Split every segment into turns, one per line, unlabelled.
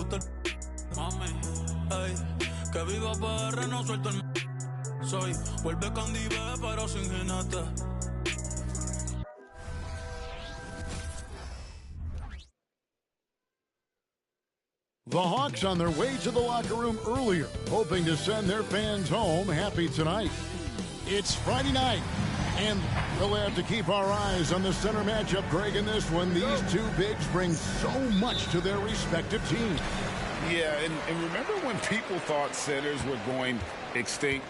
gusta el mami, ey, que viva PR, no suelto el soy, vuelve Candy B, pero sin jinete.
The Hawks on their way to the locker room earlier, hoping to send their fans home happy tonight. It's Friday night, and we'll have to keep our eyes on the center matchup, Greg, in this one. These two bigs bring so much to their respective teams.
Yeah, and remember when people thought centers were going extinct?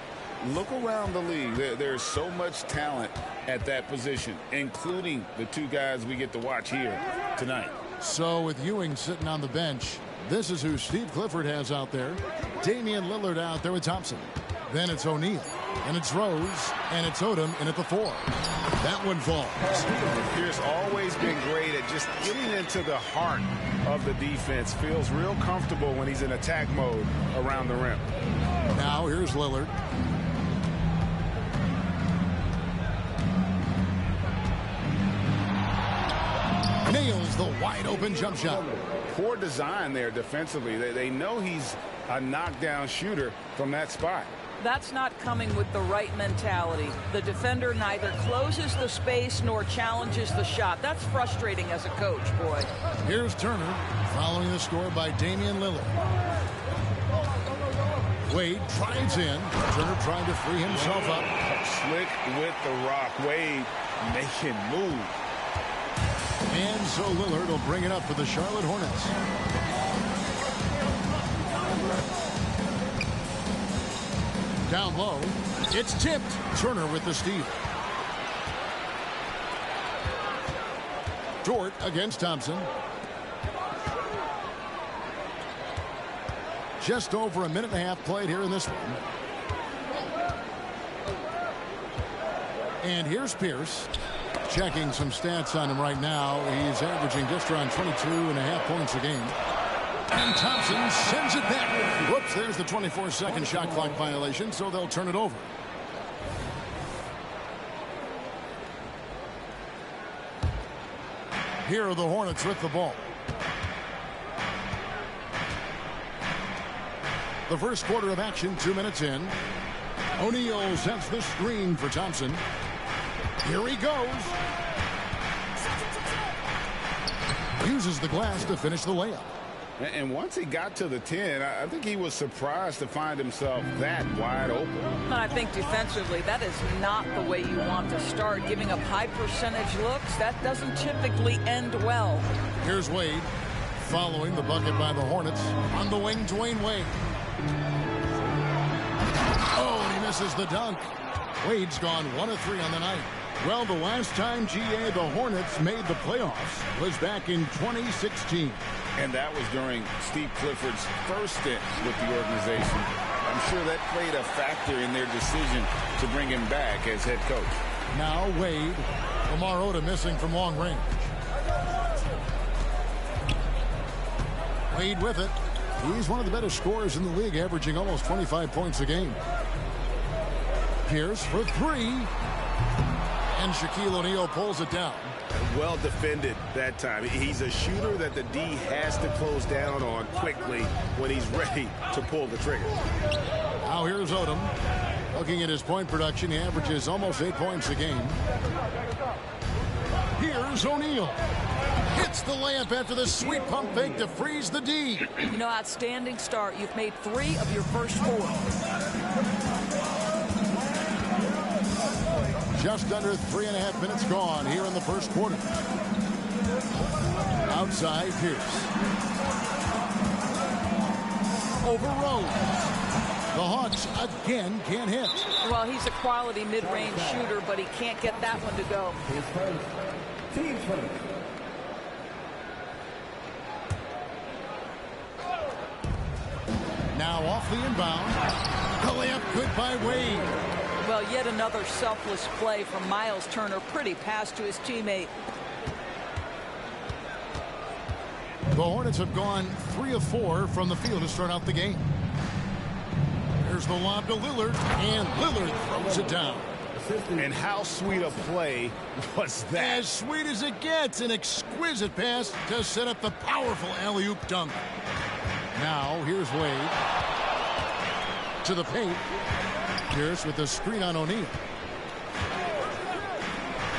Look around the league. There's so much talent at that position, including the two guys we get to watch here tonight.
So with Ewing sitting on the bench, this is who Steve Clifford has out there. Damian Lillard out there with Thompson. Then it's O'Neal, and it's Rose, and it's Odom in at the 4. That one falls.
Pierce always been great at just getting into the heart of the defense. Feels real comfortable when he's in attack mode around the rim.
Now here's Lillard. Nails the wide-open jump shot.
Poor design there defensively. They know he's a knockdown shooter from that spot.
That's not coming with the right mentality. The defender neither closes the space nor challenges the shot. That's frustrating as a coach, boy.
Here's Turner following the score by Damian Lillard. Wade drives in. Turner trying to free himself up.
Slick with the rock. Wade making move.
And so Lillard will bring it up for the Charlotte Hornets. Down low, it's tipped. Turner with the steal. Dort against Thompson. Just over a minute and a half played here in this one. And here's Pierce. Checking some stats on him right now. He's averaging just around 22.5 points a game. And Thompson sends it back. Whoops, there's the 24-second shot clock violation, so they'll turn it over. Here are the Hornets with the ball. The first quarter of action, 2 minutes in. O'Neal sets the screen for Thompson. Here he goes. Uses the glass to finish the layup.
And once he got to the 10, I think he was surprised to find himself that wide open.
And I think defensively, that is not the way you want to start. Giving up high percentage looks, that doesn't typically end well.
Here's Wade following the bucket by the Hornets. On the wing, Dwayne Wade. Oh, and he misses the dunk. Wade's gone 1 of 3 on the night. Well, the last time, GA, the Hornets made the playoffs was back in 2016.
And that was during Steve Clifford's first stint with the organization. I'm sure that played a factor in their decision to bring him back as head coach.
Now Wade. Lamar Odom missing from long range. Wade with it. He's one of the better scorers in the league, averaging almost 25 points a game. Pierce for 3. And Shaquille O'Neal pulls it down.
Well defended that time. He's a shooter that the D has to close down on quickly when he's ready to pull the trigger.
Now here's Odom. Looking at his point production, he averages almost 8 points a game. Here's O'Neal. Hits the layup after the sweet pump fake to freeze the D.
You know, outstanding start. You've made 3 of your first 4.
Just under 3.5 minutes gone here in the first quarter. Outside, Pierce. Over Rose. The Hawks again can't hit.
Well, he's a quality mid-range shooter, but he can't get that one to go.
Now off the inbound. The layup good by Wade.
Well, yet another selfless play from Miles Turner. Pretty pass to his teammate.
The Hornets have gone 3 of 4 from the field to start out the game. Here's the lob to Lillard, and Lillard throws it down.
And how sweet a play was that?
As sweet as it gets, an exquisite pass to set up the powerful alley-oop dunk. Now here's Wade. To the paint. Pierce with the screen on O'Neal.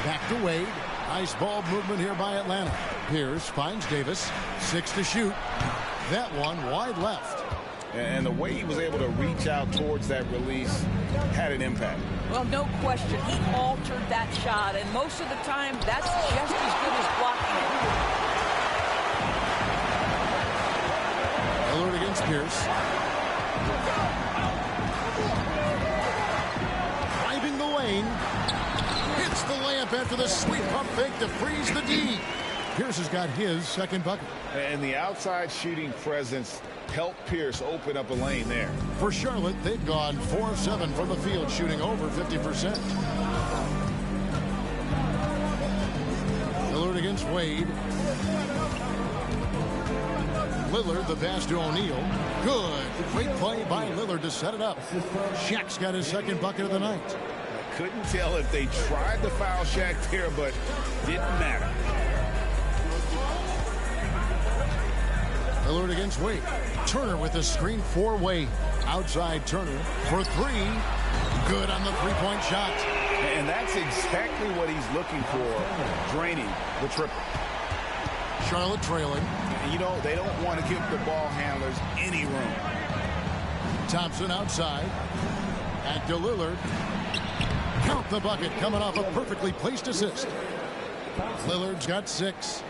Back to Wade. Nice ball movement here by Atlanta. Pierce finds Davis. 6 to shoot. That one wide left.
And the way he was able to reach out towards that release had an impact.
Well, no question. He altered that shot, and most of the time, that's just as good as blocking it.
Lillard against Pierce. Driving the lane. Hits the layup after the sweet pump fake to freeze the D. Pierce has got his second bucket.
And the outside shooting presence helped Pierce open up a lane there.
For Charlotte, they've gone 4 of 7 from the field, shooting over 50%. Lillard against Wade. Lillard, the pass to O'Neal. Good. Great play by Lillard to set it up. Shaq's got his second bucket of the night.
I couldn't tell if they tried to foul Shaq there, but didn't matter.
Lillard against Wade. Turner with the screen for Wade. Outside Turner for 3. Good on the three-point shot.
And that's exactly what he's looking for, draining the triple.
Charlotte trailing.
You know, they don't want to give the ball handlers any room.
Thompson outside. Back to Lillard. Count the bucket coming off a perfectly placed assist. Lillard's got 6.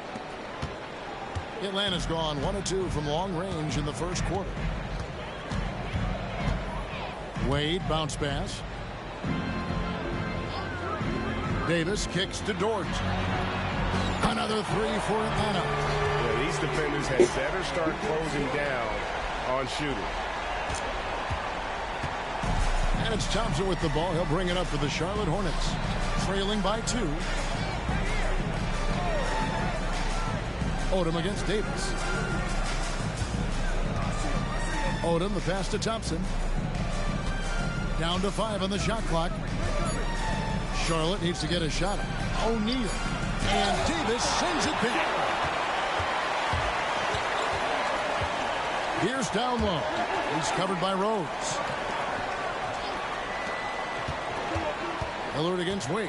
Atlanta's gone 1 of 2 from long range in the first quarter. Wade bounce pass. Davis kicks to Dort. Another 3 for Atlanta.
Yeah, these defenders had better start closing down on shooting.
And it's Thompson with the ball. He'll bring it up for the Charlotte Hornets. Trailing by 2. Odom against Davis. Odom, the pass to Thompson. Down to 5 on the shot clock. Charlotte needs to get a shot. O'Neal. And Davis sends it back. Here's down low. He's covered by Rhodes. Lillard against Wade.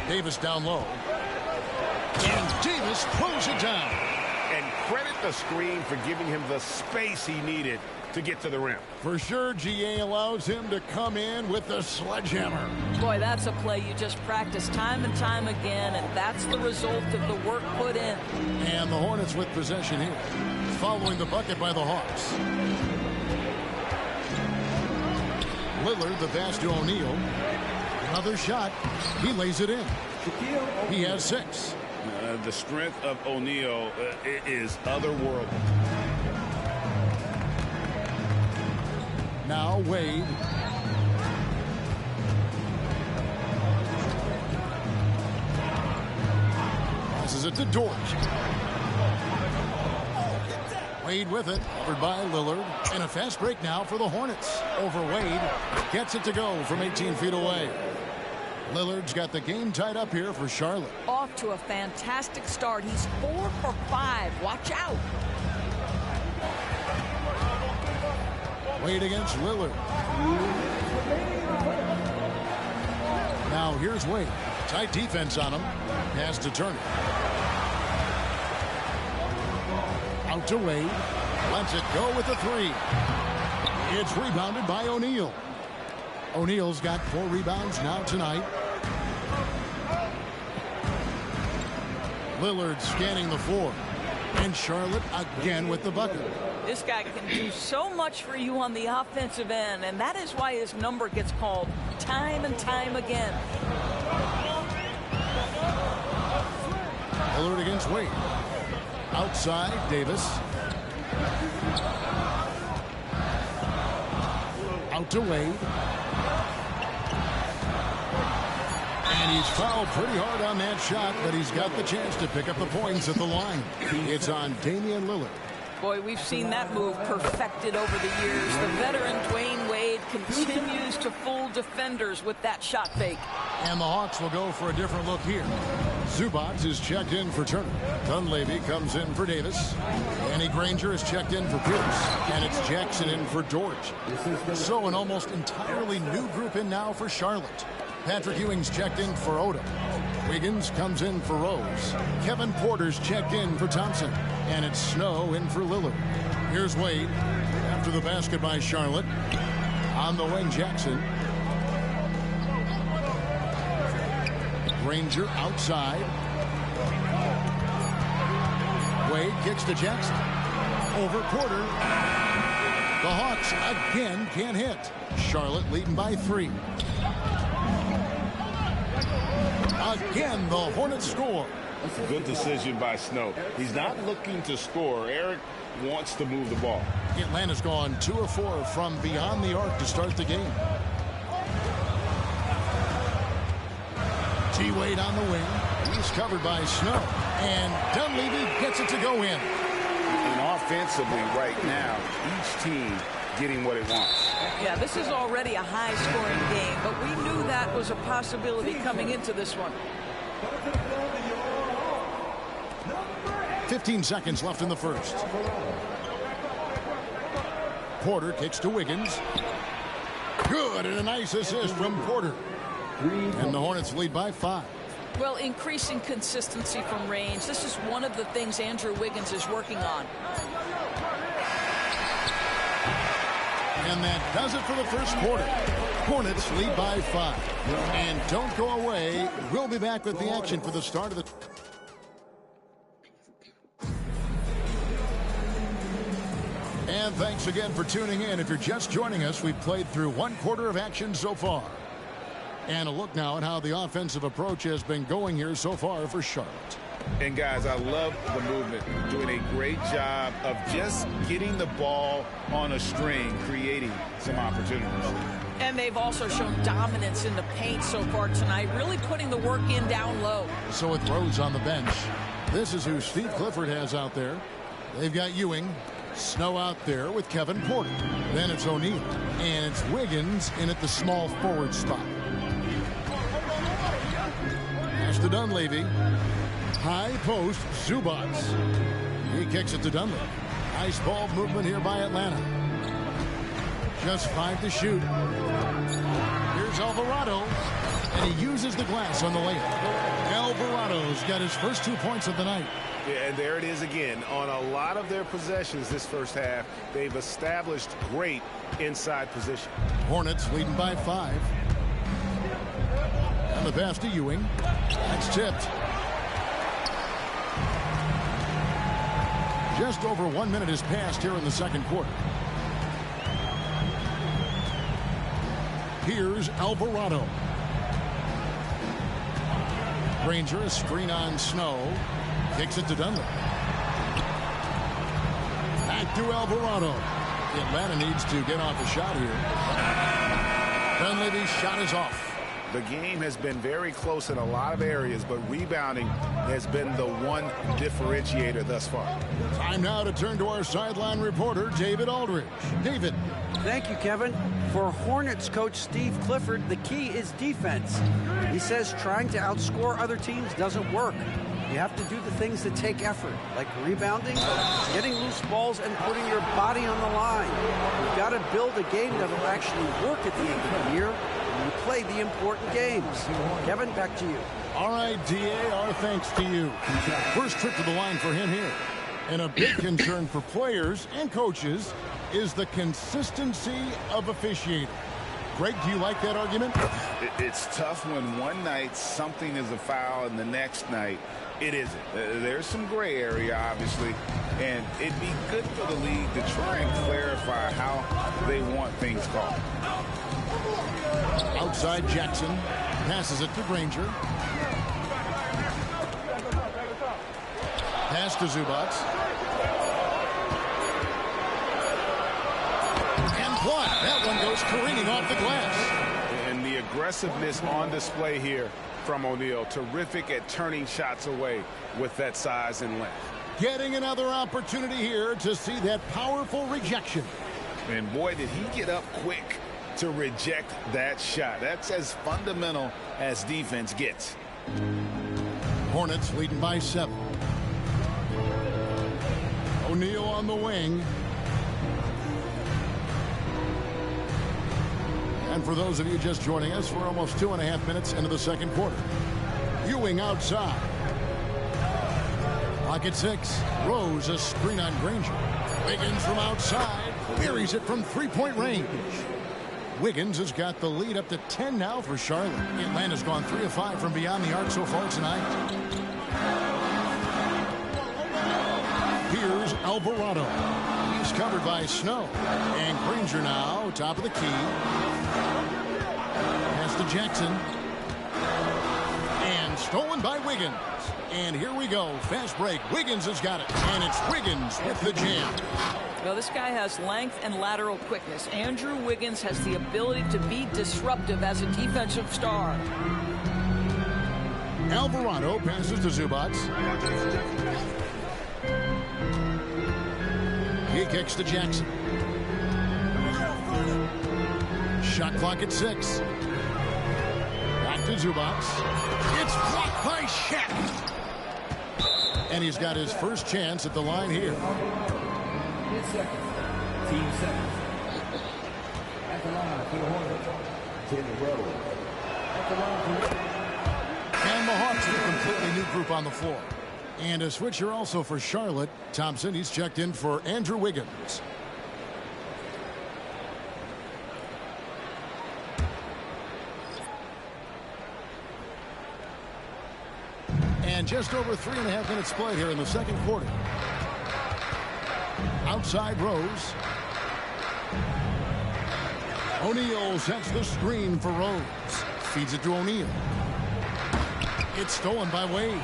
Davis down low. And Davis throws it down.
And credit the screen for giving him the space he needed to get to the rim.
For sure, GA allows him to come in with the sledgehammer.
Boy, that's a play you just practice time and time again, and that's the result of the work put in.
And the Hornets with possession here. Following the bucket by the Hawks. Lillard, the pass to O'Neal. Another shot. He lays it in. He has 6.
The strength of O'Neal is otherworldly.
Now Wade. Passes it to Dort. Wade with it. Covered by Lillard. And a fast break now for the Hornets. Over Wade. Gets it to go from 18 feet away. Lillard's got the game tied up here for Charlotte.
Off to a fantastic start. He's 4 for 5. Watch out.
Wade against Lillard. Now here's Wade. Tight defense on him. Pass to Turner. Out to Wade. Lets it go with the 3. It's rebounded by O'Neal. O'Neal's got 4 rebounds now tonight. Lillard scanning the floor. And Charlotte again with the bucket.
This guy can do so much for you on the offensive end, and that is why his number gets called time and time again.
Lillard against Wade. Outside, Davis. Out to Wade. And he's fouled pretty hard on that shot, but he's got the chance to pick up the points at the line. It's on Damian Lillard.
Boy, we've seen that move perfected over the years. The veteran Dwayne Wade made continues to fool defenders with that shot fake.
And the Hawks will go for a different look here. Zubac is checked in for Turner. Dunleavy comes in for Davis. Annie Granger is checked in for Pierce. And it's Jackson in for George. So an almost entirely new group in now for Charlotte. Patrick Ewing's checked in for Odom. Wiggins comes in for Rose. Kevin Porter's checked in for Thompson. And it's Snow in for Lillard. Here's Wade after the basket by Charlotte. On the wing, Jackson. Granger outside. Wade kicks to Jackson. Over Porter. The Hawks again can't hit. Charlotte leading by 3. Again, the Hornets score.
Good decision by Snow. He's not looking to score. Eric wants to move the ball.
Atlanta's gone 2 of 4 from beyond the arc to start the game. T-Wade on the wing. He's covered by Snow. And Dunleavy gets it to go in.
And offensively right now, each team getting what it wants.
Yeah, this is already a high-scoring game, but we knew that was a possibility coming into this one.
15 seconds left in the first. Porter kicks to Wiggins. Good, and a nice assist from Porter. And the Hornets lead by 5.
Well, increasing consistency from range. This is one of the things Andrew Wiggins is working on.
And that does it for the first quarter. Hornets lead by 5. And don't go away. We'll be back with the action for the start of the... And thanks again for tuning in. If you're just joining us, we've played through 1 quarter of action so far. And a look now at how the offensive approach has been going here so far for Charlotte.
And guys, I love the movement. Doing a great job of just getting the ball on a string, creating some opportunities.
And they've also shown dominance in the paint so far tonight, really putting the work in down low.
So with Rose on the bench, this is who Steve Clifford has out there. They've got Ewing, Snow out there with Kevin Porter. Then it's O'Neal, and it's Wiggins in at the small forward spot. Pass to Dunleavy. High post, Zubac. He kicks it to Dunleavy. Nice ball movement here by Atlanta. Just 5 to shoot. Here's Alvarado, and he uses the glass on the layup. Alvarado's got his first 2 points of the night.
Yeah, and there it is again. On a lot of their possessions this first half, they've established great inside position.
Hornets leading by 5. And the pass to Ewing. That's tipped. Just over 1 minute has passed here in the second quarter. Here's Alvarado. Granger, a screen on Snow. Kicks it to Dunleavy. Back to Alvarado. Atlanta needs to get off a shot here. Dunleavy's shot is off.
The game has been very close in a lot of areas, but rebounding has been the one differentiator thus far.
Time now to turn to our sideline reporter, David Aldridge. David.
Thank you, Kevin. For Hornets coach Steve Clifford, the key is defense. He says trying to outscore other teams doesn't work. You have to do the things that take effort, like rebounding, getting loose balls, and putting your body on the line. You've got to build a game that will actually work at the end of the year when you play the important games. Kevin, back to you.
All right, D.A., our thanks to you. First trip to the line for him here. And a big concern for players and coaches is the consistency of officiating. Greg, do you like that argument?
It's tough when one night something is a foul and the next night it isn't. There's some gray area, obviously, and it'd be good for the league to try and clarify how they want things called.
Outside, Jackson passes it to Granger. Pass to Zubac. And blocked. That one goes careening off the glass.
And the aggressiveness on display here from O'Neal. Terrific at turning shots away with that size and length.
Getting another opportunity here to see that powerful rejection.
And boy, did he get up quick to reject that shot. That's as fundamental as defense gets.
Hornets leading by 7. O'Neal on the wing. And for those of you just joining us, we're almost 2.5 minutes into the second quarter. Ewing outside. Pocket 6. Rose a screen on Granger. Wiggins from outside. Buries it from three-point range. Wiggins has got the lead up to 10 now for Charlotte. Atlanta's gone 3 of 5 from beyond the arc so far tonight. Here's Alvarado. He's covered by Snow. And Granger now, top of the key. Pass to Jackson. And stolen by Wiggins. And here we go. Fast break. Wiggins has got it. And it's Wiggins with the jam.
Well, this guy has length and lateral quickness. Andrew Wiggins has the ability to be disruptive as a defensive star.
Alvarado passes to Zubac. He kicks to Jackson. Shot clock at 6. Back to Zubac. It's blocked by Shaq. And he's got his first chance at the line here.
Team seconds. At the line for the Hornets. To the road. At the line for
And the Hawks with a completely new group on the floor. And a switcher also for Charlotte. Thompson, he's checked in for Andrew Wiggins. And just over 3.5 minutes played here in the second quarter. Outside Rose. O'Neal sets the screen for Rose. Feeds it to O'Neal. It's stolen by Wade.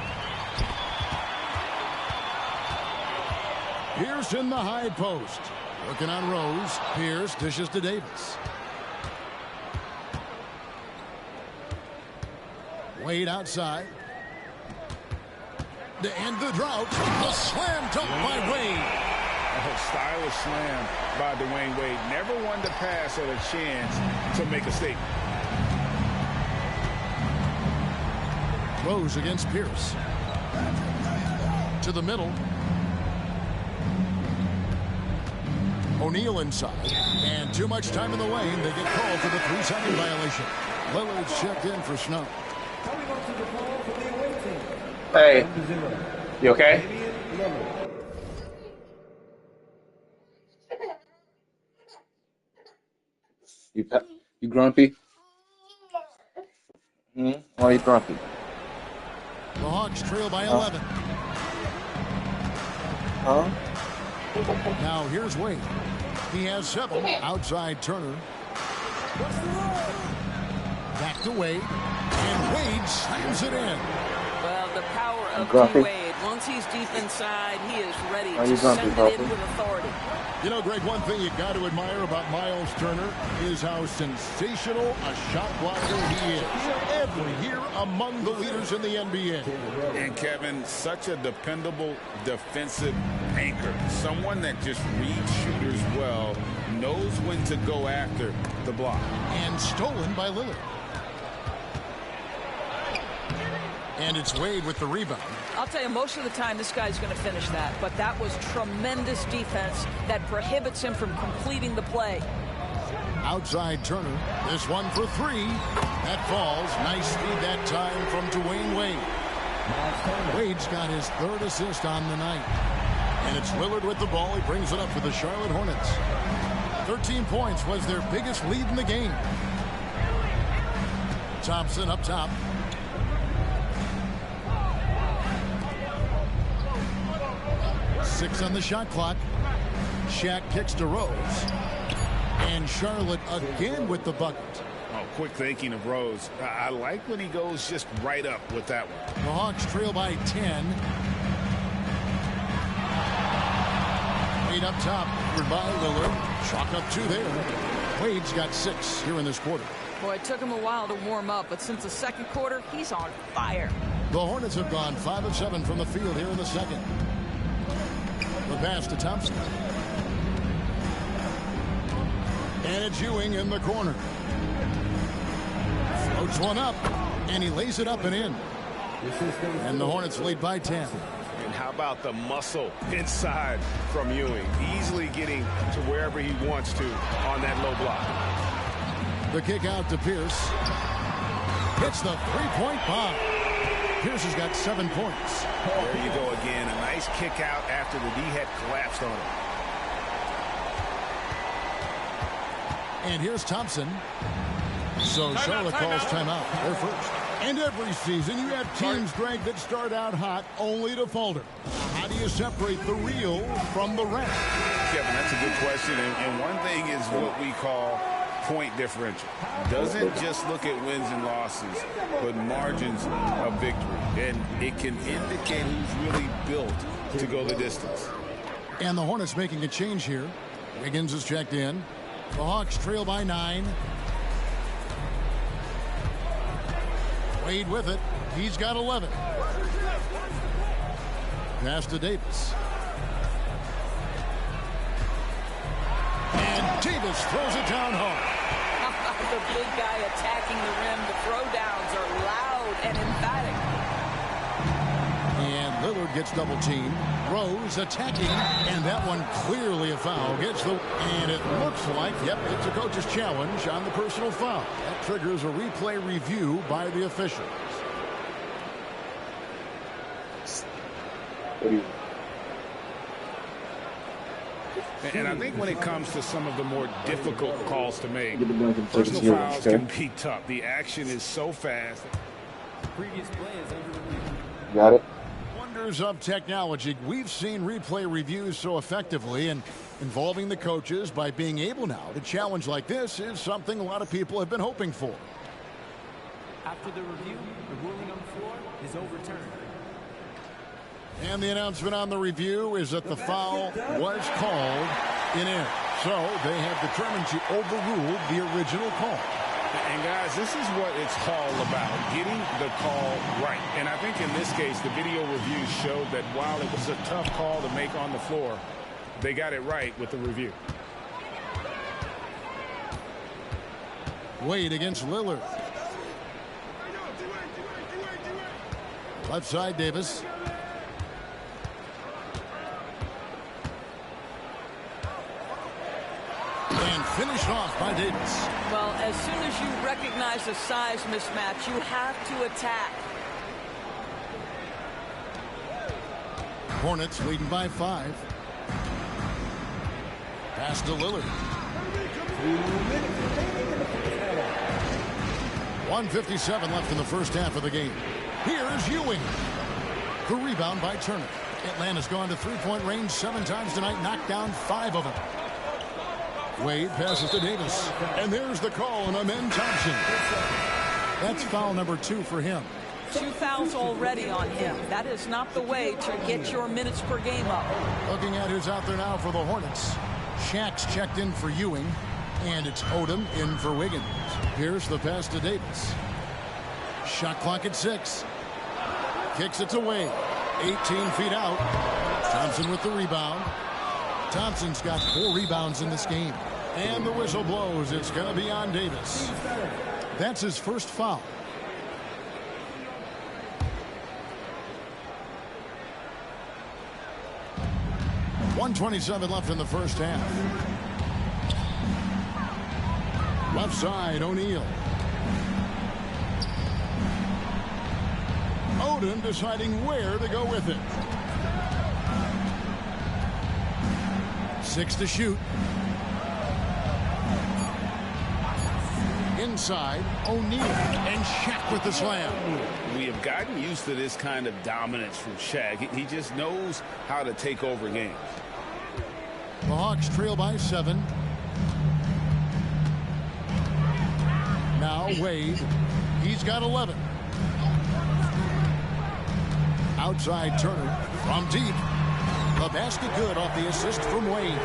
Pierce in the high post. Working on Rose. Pierce dishes to Davis. Wade outside. To end the drought. The slam dunk by Wade.
A stylish slam by Dwayne Wade. Never one to pass or a chance to make a statement.
Rose against Pierce. To the middle. O'Neal inside. And too much time in the lane. They get called for the 3-second violation. Lillard's checked in for Snow.
Hey, you okay? You grumpy? Why are you grumpy?
The Hawks trail by 11.
Huh?
Now here's Wade. He has 7. Outside Turner. Back to Wade. And Wade slams it in.
Well, the power of
Grumpy.
Wade. Once he's deep inside, he is ready
Are
to
you grumpy,
send it
Grumpy?
in with authority.
You know, Greg, one thing you got to admire about Miles Turner is how sensational a shot blocker he is. Every year among the leaders in the NBA.
And Kevin, such a dependable defensive anchor. Someone that just reads shooters well, knows when to go after the block.
And stolen by Lillard. And it's Wade with the rebound.
I'll tell you, most of the time this guy's going to finish that, but that was tremendous defense that prohibits him from completing the play.
Outside Turner. This one for 3. That falls. Nice speed that time from Dwayne Wade. Wade's got his 3rd assist on the night. And it's Lillard with the ball. He brings it up for the Charlotte Hornets. 13 points was their biggest lead in the game. Thompson up top. Six on the shot clock. Shaq kicks to Rose. And Charlotte again with the bucket.
Oh, quick thinking of Rose. I like when he goes just right up with that one.
The Hawks trail by 10. Wade up top. Covered by Lillard. Chalk up 2 there. Wade's got 6 here in this quarter.
Boy, it took him a while to warm up, but since the second quarter, he's on fire.
The Hornets have gone 5 of 7 from the field here in the second. The pass to Thompson. And it's Ewing in the corner. Floats one up, and he lays it up and in. And the Hornets lead by 10.
And how about the muscle inside from Ewing? Easily getting to wherever he wants to on that low block.
The kick out to Pierce. Hits the three-point bomb. Pierce has got 7 points.
There you go again. A nice kick out after the D had collapsed on him.
And here's Thompson. So Charlotte calls timeout. They're first. And every season you have teams, Greg, that start out hot only to falter. How do you separate the real from the rest?
Kevin, that's a good question. And one thing is what we call point differential. Doesn't just look at wins and losses, but margins of victory. And it can indicate who's really built to go the distance.
And the Hornets making a change here. Wiggins is checked in. The Hawks trail by 9. Wade with it. He's got 11. Pass to Davis. And Davis throws it down hard.
The big guy attacking the rim. The throwdowns are loud and emphatic.
And Lillard gets double teamed. Rose attacking, and that one clearly a foul. And it looks like, yep, it's a coach's challenge on the personal foul. That triggers a replay review by the officials.
And I think when it comes to some of the more difficult calls to make, personal fouls can be tough. The action is so fast.
Previous play is under review.
Got it.
Wonders of technology. We've seen replay reviews so effectively, and involving the coaches by being able now to challenge like this is something a lot of people have been hoping for.
After the review, the ruling on the floor is overturned.
And the announcement on the review is that the foul was called in air. So they have determined to overrule the original call.
And guys, this is what it's all about, getting the call right. And I think in this case, the video reviews showed that while it was a tough call to make on the floor, they got it right with the review.
Wade against Lillard. Left side, Davis. And finished off by Davis.
Well, as soon as you recognize a size mismatch, you have to attack.
Hornets leading by 5. Pass to Lillard. 1:57 left in the first half of the game. Here's Ewing. The rebound by Turner. Atlanta's gone to three-point range 7 times tonight, knocked down 5 of them. Wade passes to Davis. And there's the call on Amen Thompson. That's foul number 2 for him.
2 fouls already on him. That is not the way to get your minutes per game up.
Looking at who's out there now for the Hornets. Shack's checked in for Ewing. And it's Odom in for Wiggins. Here's the pass to Davis. Shot clock at 6. Kicks it away. 18 feet out. Thompson with the rebound. Thompson's got 4 rebounds in this game. And the whistle blows. It's going to be on Davis. That's his first foul. .127 left in the first half. Left side, O'Neal. Odom deciding where to go with it. 6 to shoot. Inside, O'Neal. And Shaq with the slam.
We have gotten used to this kind of dominance from Shaq. He just knows how to take over games.
The Hawks trail by 7. Now Wade. He's got 11. Outside Turner from deep. The basket good off the assist from Wade.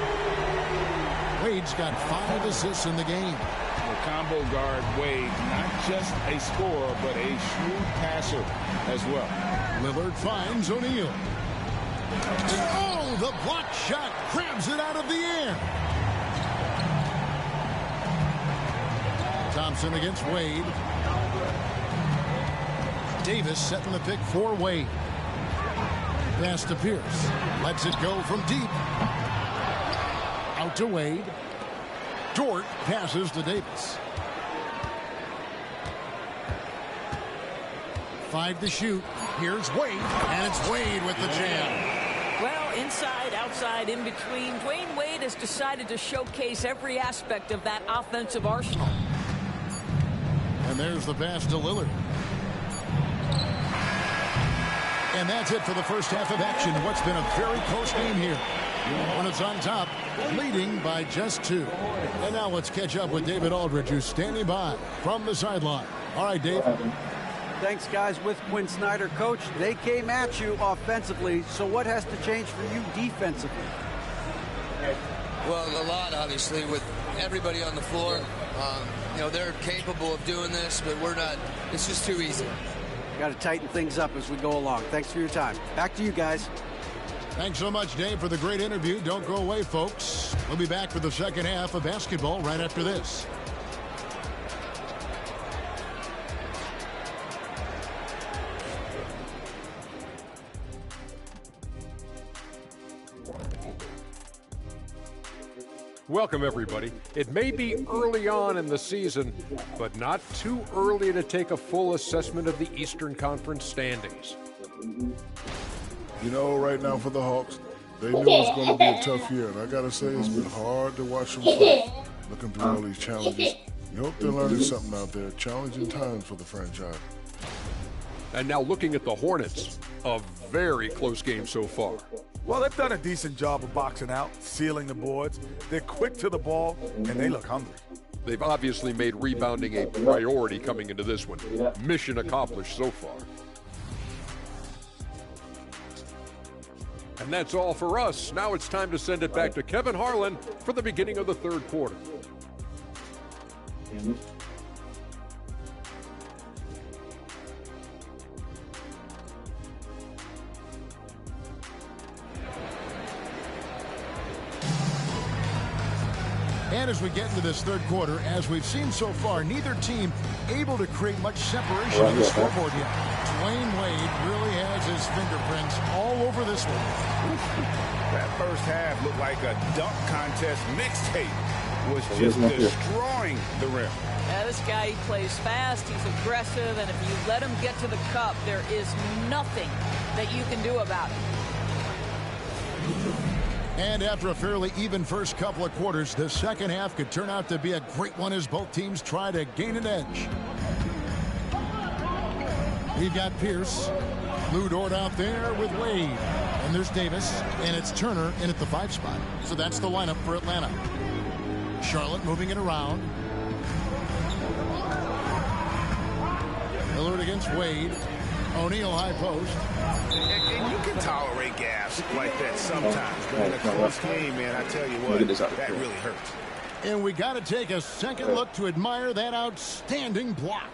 Wade's got 5 assists in the game.
The combo guard Wade, not just a scorer, but a shrewd passer as well.
Lillard finds O'Neal. Oh, the block shot grabs it out of the air. Thompson against Wade. Davis setting the pick for Wade. Pass to Pierce. Lets it go from deep. Out to Wade. Dort passes to Davis. 5 to shoot. Here's Wade. And it's Wade with the jam.
Well, inside, outside, in between, Dwayne Wade has decided to showcase every aspect of that offensive arsenal.
And there's the pass to Lillard. And that's it for the first half of action. What's been a very close game here. Hornets on top, leading by just 2. And now let's catch up with David Aldridge, who's standing by from the sideline. All right, Dave.
Thanks, guys. With Quinn Snyder, Coach, they came at you offensively. So what has to change for you defensively?
Well, a lot, obviously, with everybody on the floor. You know, they're capable of doing this, but we're not. It's just too easy.
Got to tighten things up as we go along. Thanks for your time. Back to you guys.
Thanks so much, Dave, for the great interview. Don't go away, folks. We'll be back for the second half of basketball right after this.
Welcome, everybody. It may be early on in the season, but not too early to take a full assessment of the Eastern Conference standings.
You know, right now for the Hawks, they knew it was going to be a tough year. And I got to say, it's been hard to watch them fight, looking through all these challenges. You hope they're learning something out there. Challenging times for the franchise.
And now looking at the Hornets, a very close game so far.
Well, they've done a decent job of boxing out, sealing the boards. They're quick to the ball, and they look hungry.
They've obviously made rebounding a priority coming into this one. Mission accomplished so far. And that's all for us. Now it's time to send it back to Kevin Harlan for the beginning of the third quarter.
And as we get into this third quarter, as we've seen so far, neither team able to create much separation on the scoreboard yet. Dwayne Wade really has his fingerprints all over this one.
That first half looked like a dunk contest mixtape. Was just destroying the rim.
Yeah, this guy, he plays fast, he's aggressive, and if you let him get to the cup, there is nothing that you can do about it.
And after a fairly even first couple of quarters, the second half could turn out to be a great one as both teams try to gain an edge. We've got Pierce, Lou Dort out there with Wade. And there's Davis, and it's Turner in at the 5 spot. So that's the lineup for Atlanta. Charlotte moving it around. Lillard against Wade. O'Neal high post.
And you can tolerate gaps like that sometimes, but in a close game, man, I tell you what, that really hurts.
And we got to take a second look to admire that outstanding block.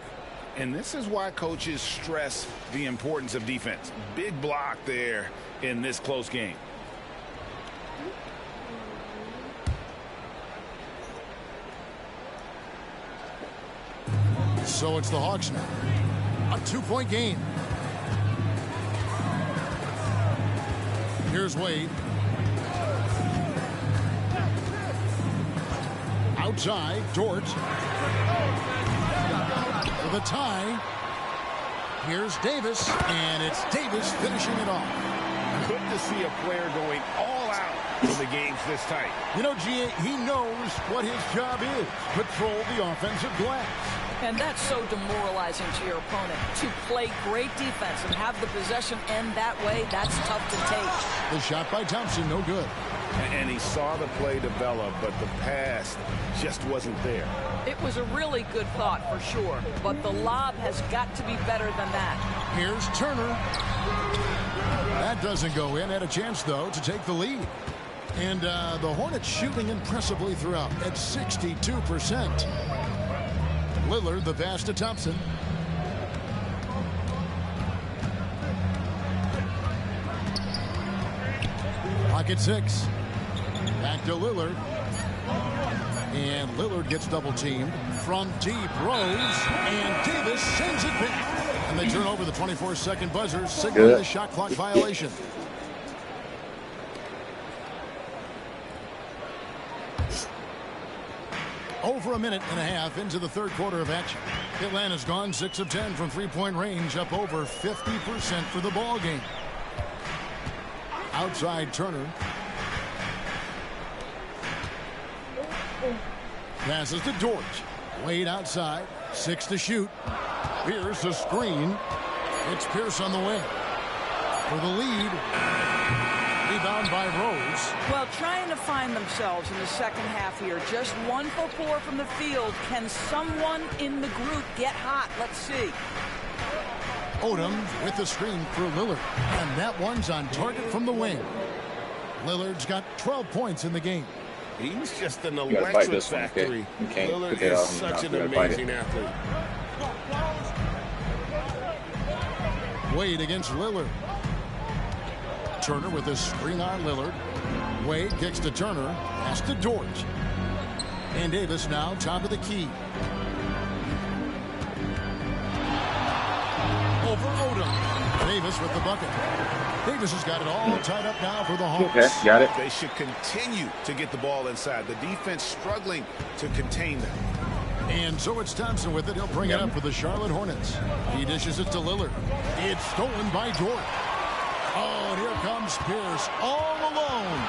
And this is why coaches stress the importance of defense. Big block there in this close game.
So it's the Hawks now. A 2-point game. Here's Wade. Outside, Dort. For the tie. Here's Davis, and it's Davis finishing it off.
Good to see a player going all out when the game's this tight.
You know, G.A., he knows what his job is. Patrol the offensive glass.
And that's so demoralizing to your opponent. To play great defense and have the possession end that way, that's tough to take.
The shot by Thompson, no good.
And he saw the play develop, but the pass just wasn't there.
It was a really good thought for sure, but the lob has got to be better than that.
Here's Turner. That doesn't go in. Had a chance, though, to take the lead. And the Hornets shooting impressively throughout at 62%. Lillard, the pass to Thompson. Pocket 6. Back to Lillard. And Lillard gets double teamed from deep. Rose and Davis sends it back. And they turn over the 24-second buzzer, signaling the shot clock violation. Over a minute and a half into the third quarter of action. Atlanta's gone 6 of 10 from three-point range, up over 50% for the ball game. Outside Turner. Passes to Dort. Wade outside. 6 to shoot. Pierce a screen. It's Pierce on the wing. For the lead. Rebound by Rose.
Well, trying to find themselves in the second half here. Just 1 for 4 from the field. Can someone in the group get hot? Let's see.
Odom with the screen for Lillard. And that one's on target from the wing. Lillard's got 12 points in the game.
He's just an electric factory. Lillard is such an amazing athlete.
Wade against Lillard. Turner with a screen on Lillard. Wade kicks to Turner. Pass to Dort. And Davis now top of the key. Over Odom. Davis with the bucket. Davis has got it all tied up now for the Hawks.
Okay, got it.
They should continue to get the ball inside. The defense struggling to contain them.
And so it's Thompson with it. He'll bring it up for the Charlotte Hornets. He dishes it to Lillard. It's stolen by Dort. Oh, and here comes Pierce all alone.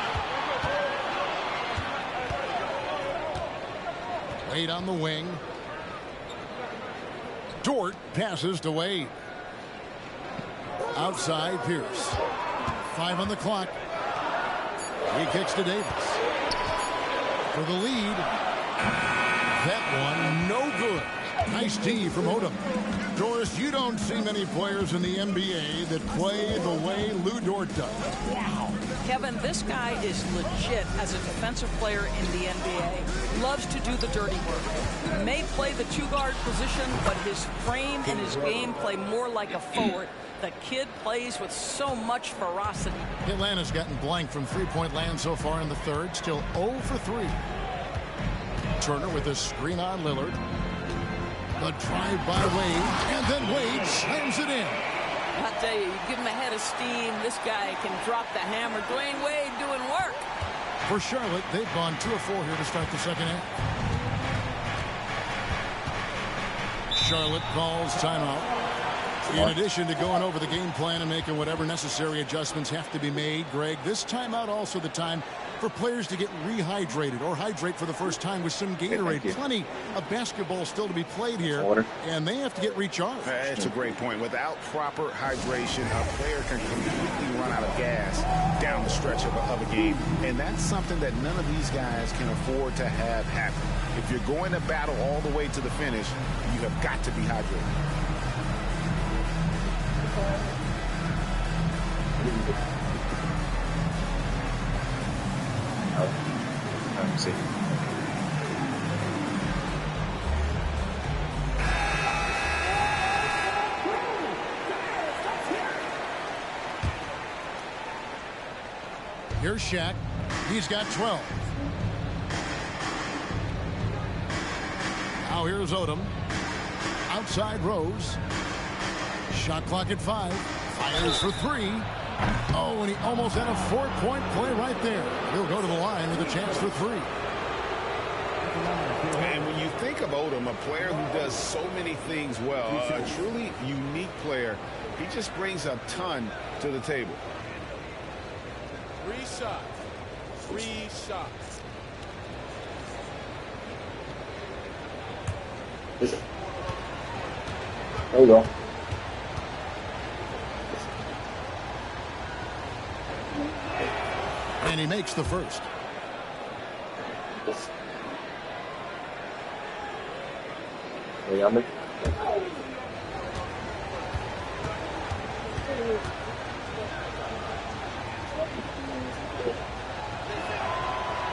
Wade on the wing. Dort passes to Wade. Outside Pierce. 5 on the clock. He kicks to Davis. For the lead. That one no good. Nice D from Odom. Doris, you don't see many players in the NBA that play the way Lou Dort does.
Wow. Kevin, this guy is legit as a defensive player in the NBA. Loves to do the dirty work. May play the two-guard position, but his frame and his game play more like a forward. The kid plays with so much ferocity.
Atlanta's gotten blank from three-point land so far in the third. Still 0 for 3. Turner with a screen on Lillard. The drive by Wade, and then Wade slams it in.
I'll tell you, you give him a head of steam, this guy can drop the hammer. Dwayne Wade doing work.
For Charlotte, they've gone 2 of 4 here to start the second half. Charlotte calls timeout. In addition to going over the game plan and making whatever necessary adjustments have to be made, Greg, this timeout also the time for players to get rehydrated or hydrate for the first time with some Gatorade. Plenty of basketball still to be played here, and they have to get recharged.
That's a great point. Without proper hydration, a player can completely run out of gas down the stretch of a game, and that's something that none of these guys can afford to have happen. If you're going to battle all the way to the finish, you have got to be hydrated.
Let me see.
Here's Shaq. He's got 12. Now here's Odom. Outside Rose. Shot clock at 5. Fires for 3. Oh, and he almost had a 4-point play right there. He'll go to the line with a chance for 3.
And when you think of Odom, a player who does so many things well, a truly unique player, he just brings a ton to the table.
3 shots. 3 shots.
There you go.
And he makes the first.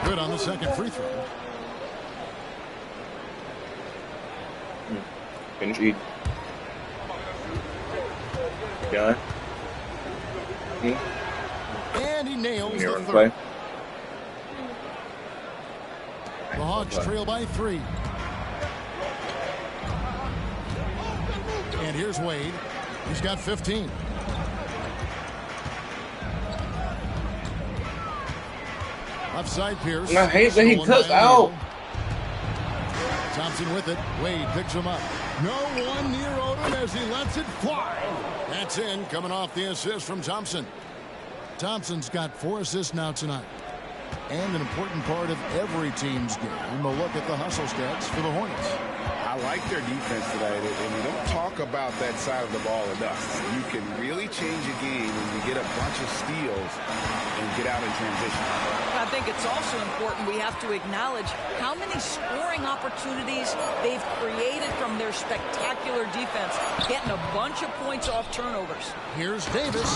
Good on the second free throw.
Finish eat. Yeah.
And he nails the third.
Play.
The Hawks trail by 3. And here's Wade. He's got 15. Left side Pierce.
I hate that he took out.
Thompson with it. Wade picks him up. No one near Odom as he lets it fly. That's in, coming off the assist from Thompson. Thompson's got 4 assists now tonight. And an important part of every team's game. We'll look at the hustle stats for the Hornets.
I like their defense tonight, and we don't talk about that side of the ball enough. You can really change a game when you get a bunch of steals and get out in transition.
I think it's also important we have to acknowledge how many scoring opportunities they've created from their spectacular defense, getting a bunch of points off turnovers.
Here's Davis,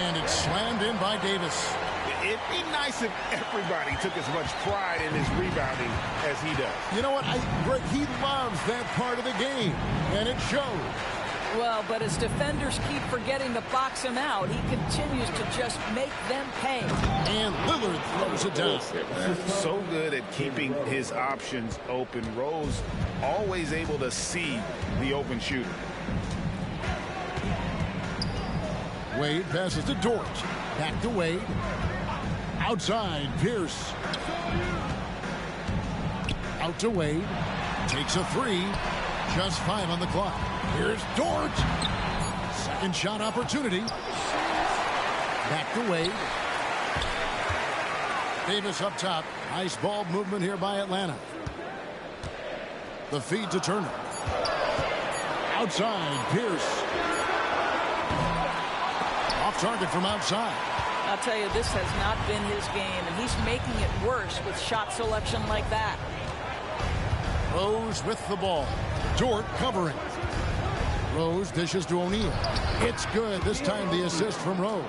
and it's slammed in by Davis.
It'd be nice if everybody took as much pride in his rebounding as he does.
You know what? Greg, he loves that part of the game, and it shows.
Well, but as defenders keep forgetting to box him out, he continues to just make them pay.
And Lillard throws it down.
So good at keeping his options open. Rose always able to see the open shooter.
Wade passes to Dort. Back to Wade. Outside, Pierce. Out to Wade. Takes a 3. Just 5 on the clock. Here's Dort. Second shot opportunity. Back to Wade. Davis up top. Nice ball movement here by Atlanta. The feed to Turner. Outside, Pierce. Off target from outside.
I'll tell you, this has not been his game, and he's making it worse with shot selection like that.
Rose with the ball. Dort covering. Rose dishes to O'Neal. It's good. This time the assist from Rose.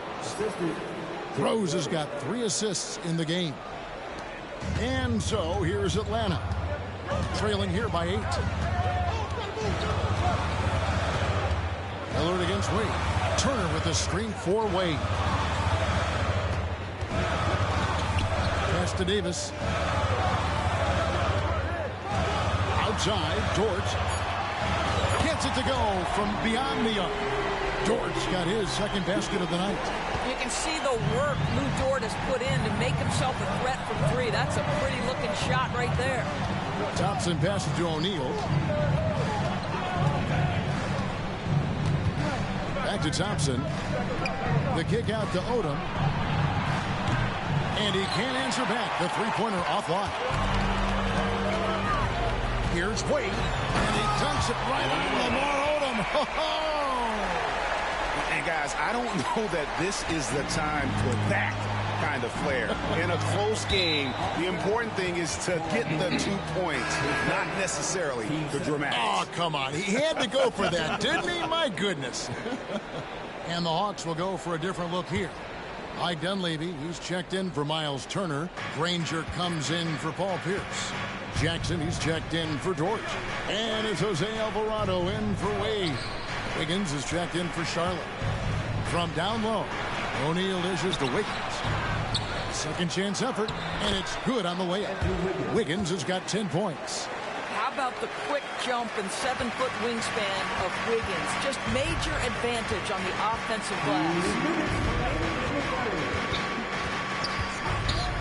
Rose has got 3 assists in the game. And so here's Atlanta. Trailing here by 8. Lillard against Wade. Turner with the screen for Wade. Pass to Davis. Outside, Dort. Gets it to go from beyond the arc. Dort's got his second basket of the night.
You can see the work Lou Dort has put in to make himself a threat from 3. That's a pretty looking shot right there.
Thompson passes to O'Neal. Back to Thompson. The kick out to Odom. And he can't answer back. The three-pointer offline. Here's Wade. And he dunks it right on Lamar Odom.
And guys, I don't know that this is the time for that kind of flair. In a close game, the important thing is to get the 2 points, not necessarily the dramatics.
Oh, come on. He had to go for that, didn't he? My goodness. And the Hawks will go for a different look here. Mike Dunleavy, he's checked in for Miles Turner. Granger comes in for Paul Pierce. Jackson, he's checked in for Dort. And it's Jose Alvarado in for Wade. Wiggins is checked in for Charlotte. From down low, O'Neal dishes to Wiggins. Second chance effort, and it's good on the layup. Wiggins has got 10 points.
How about the quick jump and 7-foot wingspan of Wiggins? Just major advantage on the offensive glass.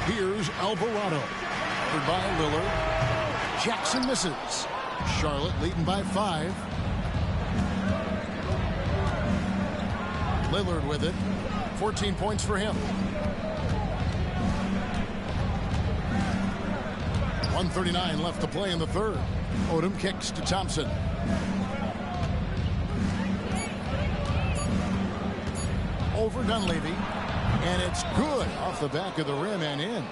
Here's Alvarado. Covered by Lillard. Jackson misses. Charlotte leading by 5. Lillard with it. 14 points for him. 1:39 left to play in the third. Odom kicks to Thompson. Over Dunleavy. And it's good off the back of the rim and in.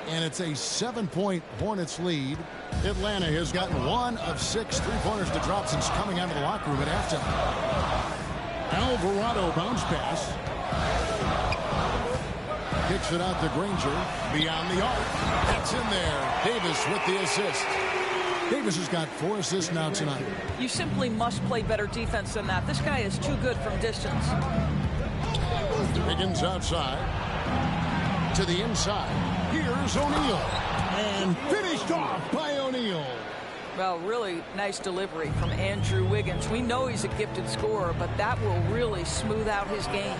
And it's a 7-point Hornets lead. Atlanta has gotten 1 of 6 three-pointers to drop since coming out of the locker room at halftime. Alvarado bounce pass. Kicks it out to Granger. Beyond the arc. That's in there. Davis with the assist. Davis has got 4 assists now tonight.
You simply must play better defense than that. This guy is too good from distance.
Wiggins outside. To the inside. Here's O'Neal. And finished off by O'Neal.
Well, really nice delivery from Andrew Wiggins. We know he's a gifted scorer, but that will really smooth out his game.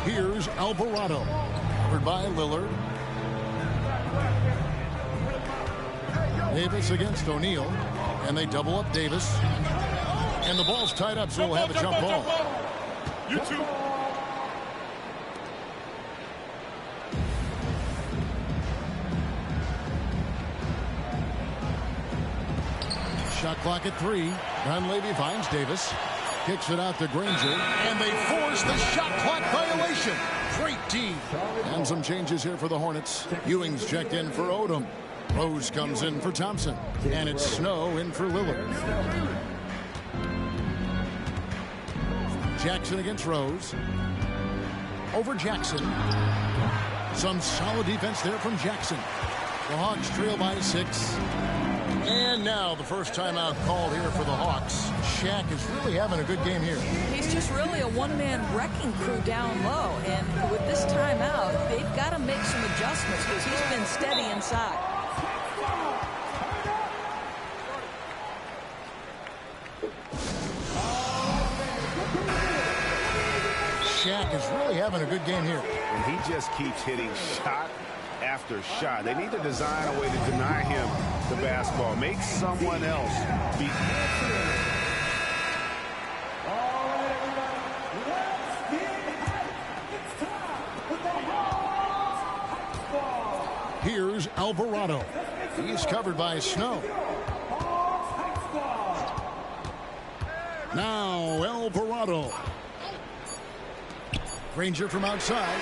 Here's Alvarado. Covered by Lillard. Davis against O'Neal. And they double up Davis. And the ball's tied up, so we'll have a jump ball.
You too.
Shot clock at 3. Dunleavy finds Davis. Kicks it out to Granger. And they force the shot clock violation. Great D. And some changes here for the Hornets. Ewing's checked in for Odom. Rose comes in for Thompson. And it's Snow in for Lillard. Jackson against Rose. Over Jackson. Some solid defense there from Jackson. The Hawks trail by 6. And now the first timeout called here for the Hawks. Shaq is really having a good game here.
He's just really a one-man wrecking crew down low. And with this timeout, they've got to make some adjustments because he's been steady inside.
Shaq is really having a good game here.
And he just keeps hitting shot after shot. They need to design a way to deny him the basketball. Make someone else beat him.
Here's Alvarado. He's covered by Snow. Now Alvarado. Granger from outside.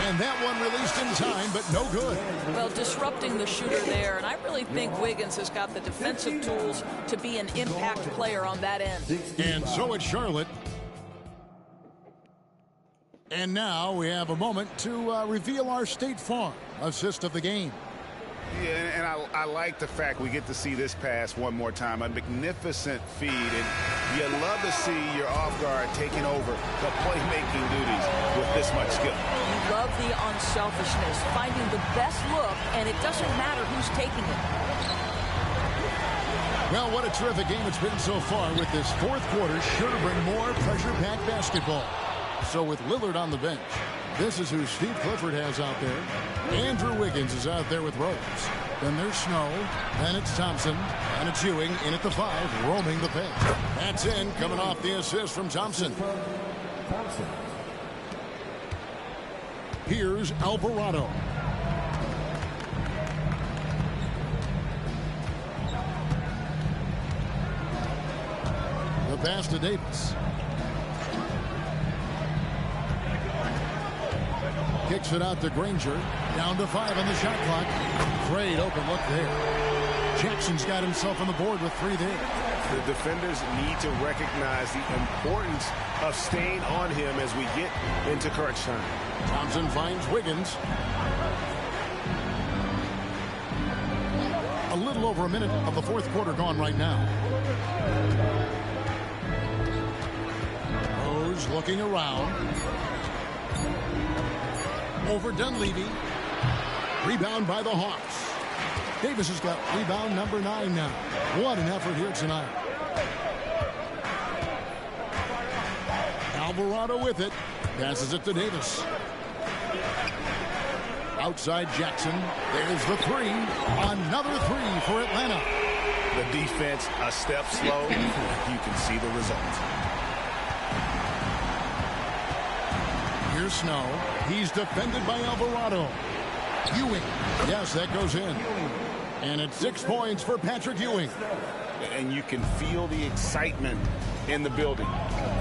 And that one released in time, but no good.
Well, disrupting the shooter there, and I really think Wiggins has got the defensive tools to be an impact player on that end.
And so it's Charlotte. And now we have a moment to reveal our State Farm assist of the game.
Yeah, and I like the fact we get to see this pass one more time. A magnificent feed, and you love to see your off guard taking over the playmaking duties with this much skill.
You love the unselfishness, finding the best look, and it doesn't matter who's taking it.
Well, what a terrific game it's been so far, with this fourth quarter sure to bring more pressure-packed basketball. So with Lillard on the bench, this is who Steve Clifford has out there. Andrew Wiggins is out there with Rose. Then there's Snow. Then it's Thompson. And it's Ewing in at the 5, roaming the paint. That's in, coming off the assist from Thompson. Here's Alvarado. The pass to Davis. Kicks it out to Granger. Down to 5 on the shot clock. Great open look there. Jackson's got himself on the board with 3 there.
The defenders need to recognize the importance of staying on him as we get into crunch time.
Thompson finds Wiggins. A little over a minute of the fourth quarter gone right now. Rose looking around. Over Dunleavy. Rebound by the Hawks. Davis has got rebound number 9 now. What an effort here tonight. Alvarado with it. Passes it to Davis. Outside Jackson. There's the 3. Another 3 for Atlanta.
The defense a step slow. You can see the result.
Here's Snow. He's defended by Alvarado. Ewing. Yes, that goes in. And it's 6 points for Patrick Ewing.
And you can feel the excitement in the building.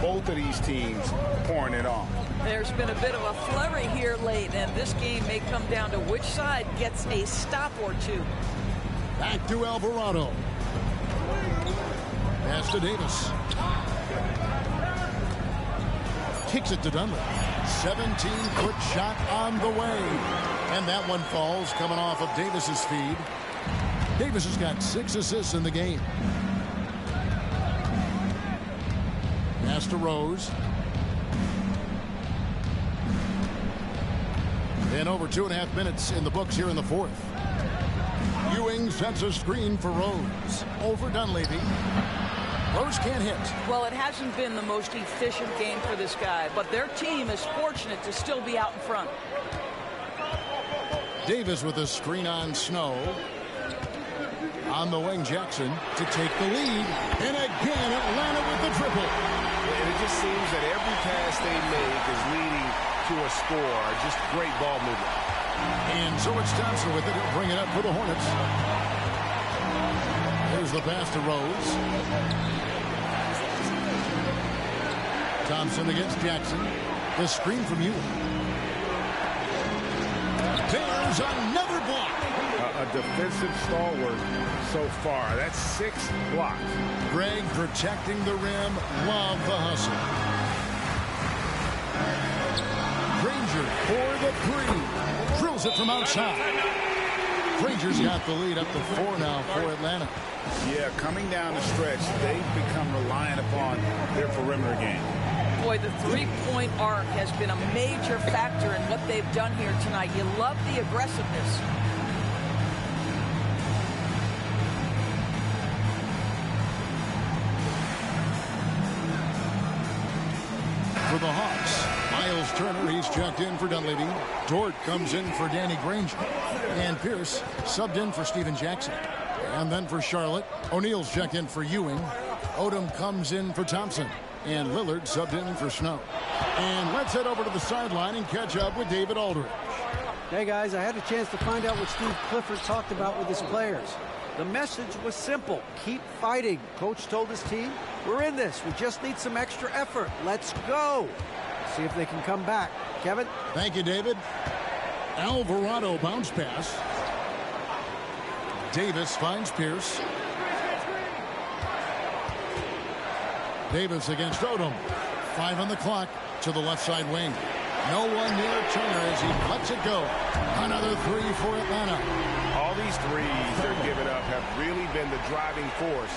Both of these teams pouring it on.
There's been a bit of a flurry here late, and this game may come down to which side gets a stop or 2.
Back to Alvarado. Pass to Davis. Kicks it to Dunlap. 17-foot shot on the way. And that one falls, coming off of Davis's feed. Davis has got 6 assists in the game. Pass to Rose. over 2.5 minutes in the books here in the fourth. Ewing sets a screen for Rose. Over Dunleavy. Rose can't hit.
Well, it hasn't been the most efficient game for this guy, but their team is fortunate to still be out in front.
Davis with a screen on Snow. On the wing, Jackson to take the lead. And again, Atlanta with the triple.
And it just seems that every pass they make is leading to a score. Just great ball movement.
And so it's Thompson with it. He'll bring it up for the Hornets. There's the pass to Rose. Thompson against Jackson. The screen from Ewing. There's another block.
A defensive stalwart so far. That's 6 blocks.
Greg protecting the rim. Love the hustle. Granger for the three. Drills it from outside. Granger's got the lead up to 4 now for Atlanta.
Yeah, coming down the stretch, they've become reliant upon their perimeter game.
Boy, the three-point arc has been a major factor in what they've done here tonight. You love the aggressiveness.
For the Hawks, Miles Turner, he's checked in for Dunleavy. Dort comes in for Danny Granger. And Pierce subbed in for Steven Jackson. And then for Charlotte, O'Neal's checked in for Ewing. Odom comes in for Thompson. And Lillard subbed in for Snow. And let's head over to the sideline and catch up with David Aldridge.
Hey, guys, I had a chance to find out what Steve Clifford talked about with his players. The message was simple. Keep fighting. Coach told his team, we're in this. We just need some extra effort. Let's go. See if they can come back. Kevin?
Thank you, David. Alvarado bounce pass. Davis finds Pierce. Davis against Odom. 5 on the clock to the left side wing. No one near Turner as he lets it go. Another three for Atlanta.
All these threes they're giving up have really been the driving force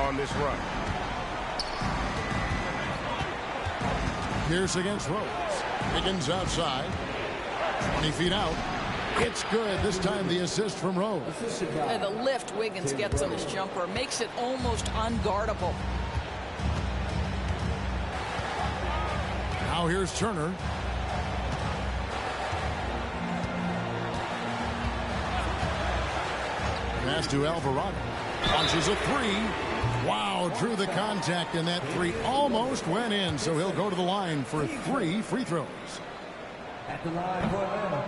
on this run.
Pierce against Rose. Higgins outside. 20 feet out. It's good. This time the assist from Rose.
And the lift Wiggins gets on his jumper makes it almost unguardable.
Now here's Turner. Pass to Alvarado. Launches a three. Wow, drew the contact, and that three almost went in, so he'll go to the line for 3 free throws.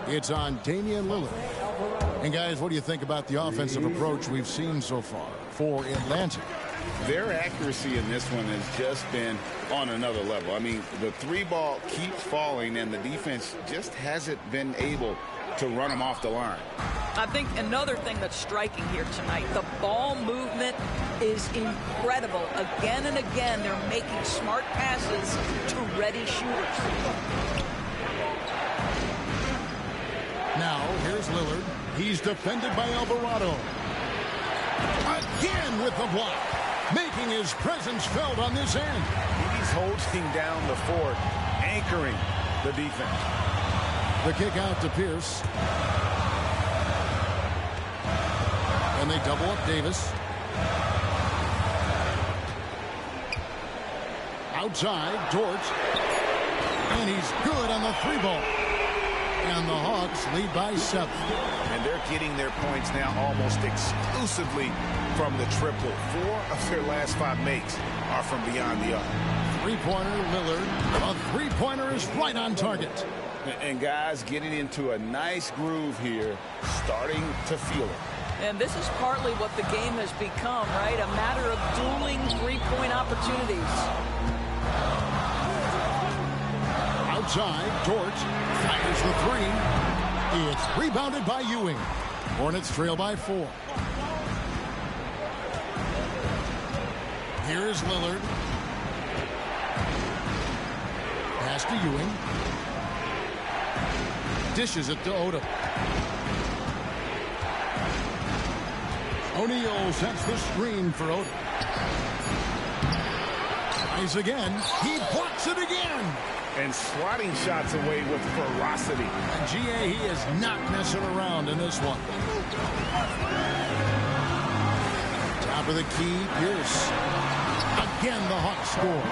It's on Damian Lillard. And guys, what do you think about the offensive approach we've seen so far for Atlanta?
Their accuracy in this one has just been on another level. I mean, the three ball keeps falling, and the defense just hasn't been able to run them off the line.
I think another thing that's striking here tonight, the ball movement is incredible. Again and again, they're making smart passes to ready shooters.
Now, here's Lillard. He's defended by Alvarado. Again with the block. Making his presence felt on this end.
He's holding down the fort, anchoring the defense.
The kick out to Pierce. And they double up Davis. Outside, Dort. And he's good on the three ball. And the Hawks lead by 7.
And they're getting their points now almost exclusively from the triple. 4 of their last 5 makes are from beyond the arc.
Three-pointer, Lillard. A three-pointer is right on target.
And guys getting into a nice groove here, starting to feel it.
And this is partly what the game has become, right? A matter of dueling three-point opportunities.
Outside, Dort fires the three. It's rebounded by Ewing. Hornets trail by 4. Here is Lillard. Pass to Ewing. Dishes it to Odom. O'Neal sets the screen for Odom. Tries again. He blocks it again.
and swatting shots away with ferocity.
And GA, he is not messing around in this one. Top of the key, Pierce. Again, the Hawks score.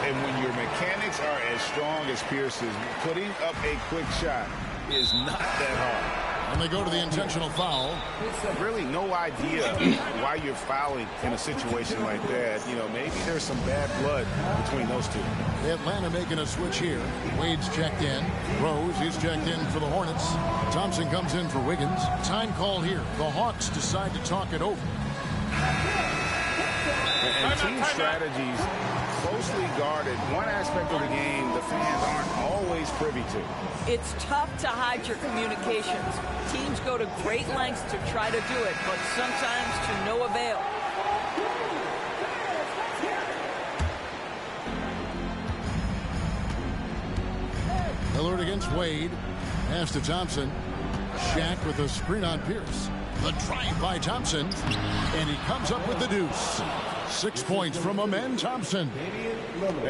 And when your mechanics are as strong as Pierce's, putting up a quick shot is not that hard.
And they go to the intentional foul.
Really no idea why you're fouling in a situation like that. You know, maybe there's some bad blood between those two.
Atlanta making a switch here. Wade's checked in. Rose, he's checked in for the Hornets. Thompson comes in for Wiggins. Time call here. The Hawks decide to talk it over.
And team strategies closely guarded. One aspect of the game the fans aren't always privy to.
It's tough to hide your communications. Teams go to great lengths to try to do it, but sometimes to no avail.
Lillard against Wade. Pass to Thompson. Shaq with a screen on Pierce. The drive by Thompson. And he comes up with the deuce. 6 points from Amen Thompson.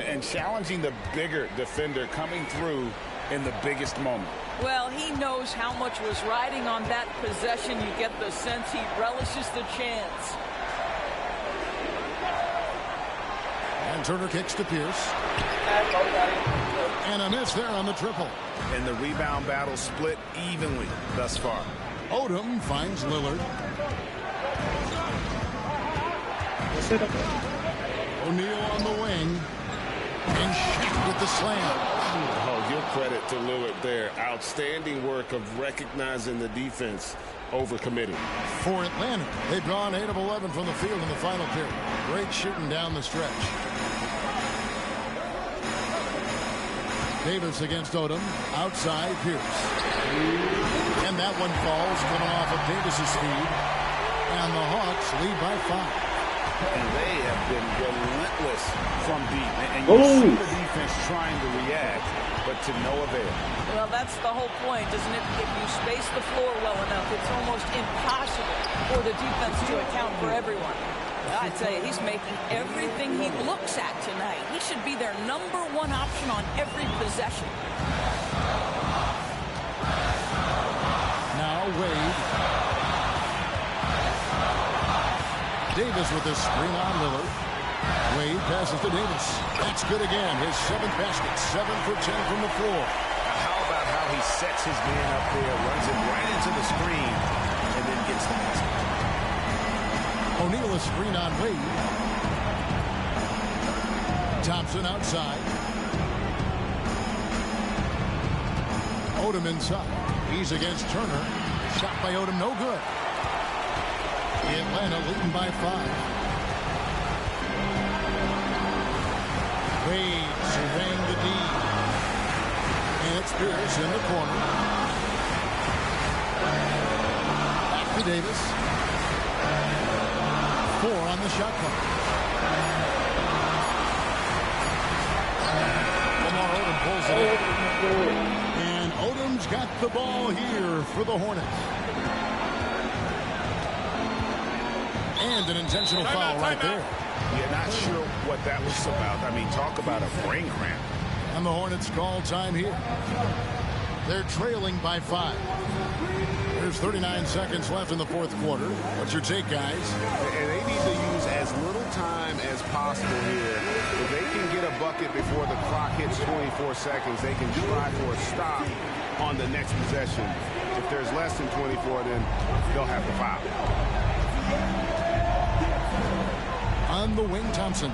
And challenging the bigger defender coming through in the biggest moment.
Well, he knows how much was riding on that possession. You get the sense he relishes the chance.
And Turner kicks to Pierce. And a miss there on the triple.
And the rebound battle split evenly thus far.
Odom finds Lillard. O'Neal on the wing. And Shaq with the slam.
Oh, give credit to Lillard there. Outstanding work of recognizing the defense over committing.
For Atlanta, they've gone 8 of 11 from the field in the final period. Great shooting down the stretch. Davis against Odom. Outside, Pierce. And that one falls, coming off of Davis's speed. And the Hawks lead by 5.
And they have been relentless from deep. And you see the defense trying to react, but to no avail.
Well, that's the whole point, isn't it? If you space the floor well enough, it's almost impossible for the defense to account for everyone. I tell you, he's making everything he looks at tonight. He should be their #1 option on every possession.
Now Wade. Davis with a screen on Lillard. Wade passes to Davis. That's good again. His 7th basket. 7 for 10 from the floor.
How about how he sets his man up there, runs him right into the screen, and then gets the basket.
O'Neal a screen on Wade. Thompson outside. Odom inside. He's against Turner. Shot by Odom, no good. Atlanta leading by 5. Wade surveying the D. And it's Pierce in the corner. Back to Davis. 4 on the shot clock. Lamar Odom pulls it in. And Odom's got the ball here for the Hornets. And an intentional foul right there.
You're not sure what that was about. I mean, talk about a brain cramp.
And the Hornets call time here. They're trailing by 5. There's 39 seconds left in the 4th quarter. What's your take, guys?
And they need to use as little time as possible here. If they can get a bucket before the clock hits 24 seconds, they can try for a stop on the next possession. If there's less than 24, then they'll have to foul.
On the wing, Thompson.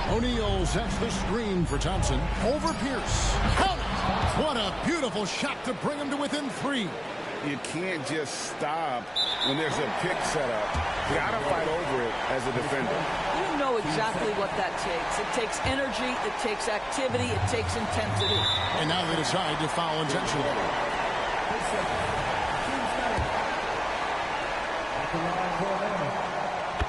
O'Neal sets the screen for Thompson. Over Pierce. Count it! What a beautiful shot to bring him to within 3.
You can't just stop when there's a pick set up. You got to fight over it as a defender.
You know exactly what that takes. It takes energy, it takes activity, it takes intensity.
And now they decide to foul intentionally.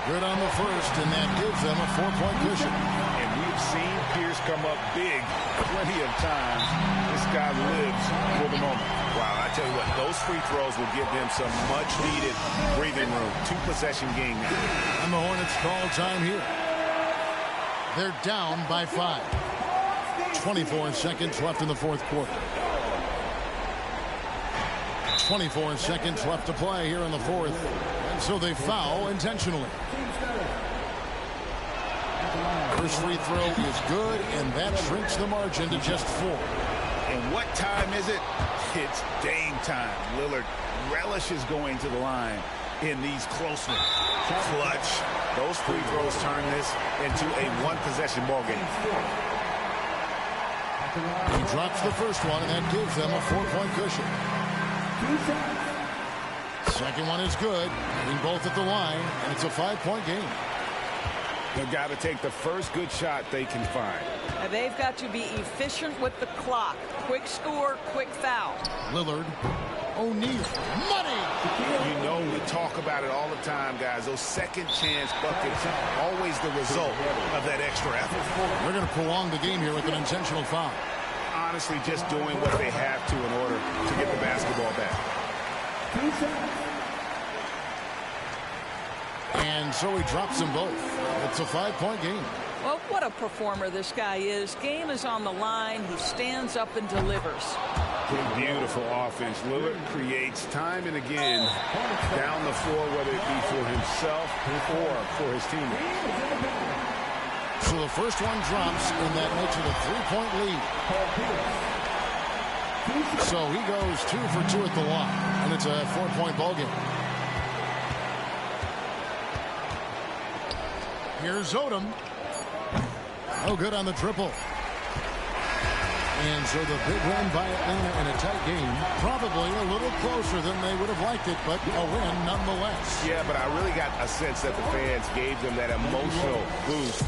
Good on the first, and that gives them a 4-point cushion.
And we've seen Pierce come up big plenty of times. This guy lives for the moment. Wow, I tell you what, those free throws will give them some much-needed breathing room. 2-possession game now.
And the Hornets call time here. They're down by 5. 24 seconds left in the fourth quarter. 24 seconds left to play here in the fourth. And so they foul intentionally. First free throw is good, and that shrinks the margin to just 4.
And what time is it? It's Dame time. Lillard relishes going to the line in these close ones. Clutch. Those free throws turn this into a one-possession ball game.
He drops the first one, and that gives them a 4-point cushion. Second one is good. Hitting both at the line, and it's a 5-point game.
They've got to take the first good shot they can find.
And they've got to be efficient with the clock. Quick score, quick foul.
Lillard, O'Neal, money!
You know, we talk about it all the time, guys. Those second chance buckets are always the result of that extra effort.
They're going to prolong the game here with an intentional foul.
Honestly, just doing what they have to in order to get the basketball back.
And so he drops them both. It's a 5-point game.
Well, what a performer this guy is. Game is on the line. He stands up and delivers.
Beautiful offense. Lillard creates time and again down the floor, whether it be for himself or for his teammates.
So the first one drops, and that makes it a 3-point lead. So he goes 2 for 2 at the line, and it's a 4-point ball game. Here's Odom. No good on the triple. And so the big win by Atlanta in a tight game. Probably a little closer than they would have liked it, but a win nonetheless.
Yeah, but I really got a sense that the fans gave them that emotional boost